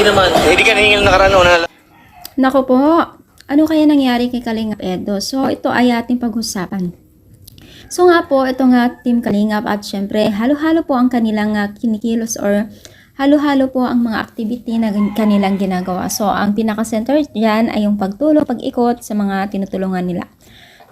naman. Hindi ka nahingil nakaraan na. Nako po, ano kaya nangyari kay Kalingap Edo? So, ito ay ating pag-usapan. So nga po, ito nga Team Kalingap at syempre, halo-halo po ang kanilang kinikilos or halo-halo po ang mga activity na kanilang ginagawa. So, ang pinaka-center dyan ay yung pagtulong, pag-ikot sa mga tinutulungan nila.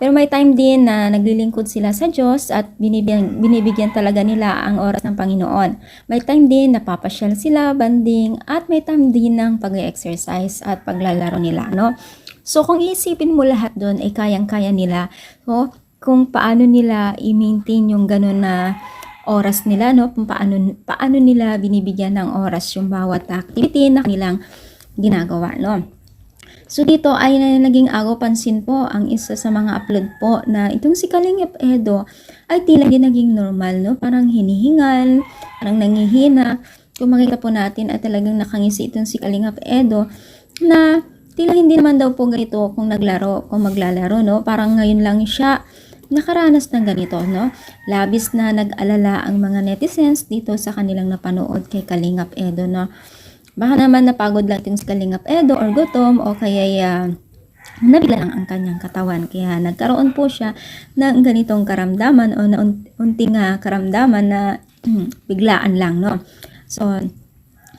Pero may time din na naglilingkod sila sa Diyos at binibigyan talaga nila ang oras ng Panginoon. May time din na papasyal sila, banding, at may time din ng pag-exercise at paglalaro nila, no? So, kung iisipin mo lahat doon ay kayang-kaya nila, no? Kung paano nila i-maintain yung ganun na oras nila, no? Kung paano nila binibigyan ng oras yung bawat activity na kanilang ginagawa, no? So dito ay naging agaw pansin po ang isa sa mga upload po na itong si Kalingap Edo ay tila din naging normal, no? Parang hinihingal, parang nangihina. Kung makita po natin ay talagang nakangisi itong si Kalingap Edo na tila hindi naman daw po ganito kung maglalaro, no? Parang ngayon lang siya nakaranas ng ganito, no? Labis na nag-alala ang mga netizens dito sa kanilang napanood kay Kalingap Edo, no? Baka naman napagod lang yung si Kalingap Edo or gutom o kaya nabigla lang ang kanyang katawan. Kaya nagkaroon po siya ng ganitong karamdaman o na unting karamdaman na biglaan lang, no? So,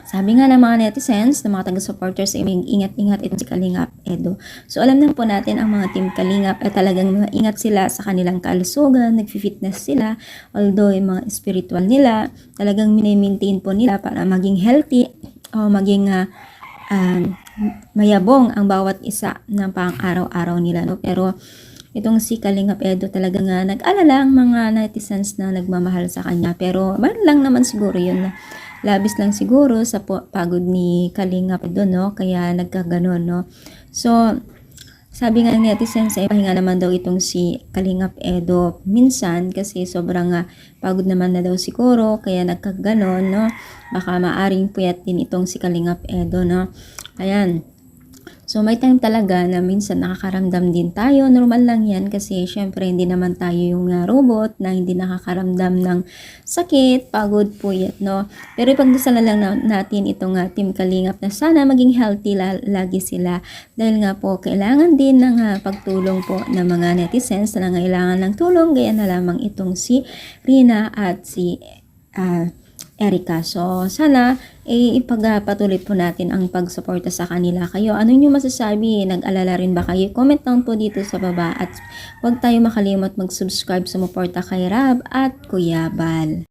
sabi nga ng mga netizens, ng mga taga-supporters, ay ingat-ingat itong si Kalingap Edo. So, alam na po natin ang mga team Kalingap ay talagang ingat sila sa kanilang kalusugan, nag-fitness sila, although yung mga spiritual nila, talagang mini-maintain po nila para maging healthy o maging mayabong ang bawat isa ng pang-araw-araw nila, no? Pero itong si Kalingap Edo talaga nga nag-alala ang mga netizens na nagmamahal sa kanya. Pero man lang naman siguro yun na labis lang siguro sa pagod ni Kalingap Edo, no? Kaya nagkaganon, no? So, sabi nga ng netizens ay pahinga naman daw itong si Kalingap Edo minsan kasi sobrang pagod naman na daw siguro kaya nagkaganon, no? Baka maaring puyat din itong si Kalingap Edo, no? Ayan. So, may time talaga na minsan nakakaramdam din tayo. Normal lang yan kasi syempre hindi naman tayo yung robot na hindi nakakaramdam ng sakit, pagod, puyat, no? Pero ipagdasal lang natin itong Team Kalingap na sana maging healthy lagi sila. Dahil nga po, kailangan din ng pagtulong po ng mga netizens na nangailangan ng tulong. Gaya na lamang itong si Rina at si Erica. So, sana ipagpatuloy po natin ang pagsuporta sa kanila. Kayo, ano nyo masasabi? Nag-alala rin ba kayo? Comment down po dito sa baba at huwag tayo makalimot mag-subscribe, sumuporta kay Rab at Kuya Bal.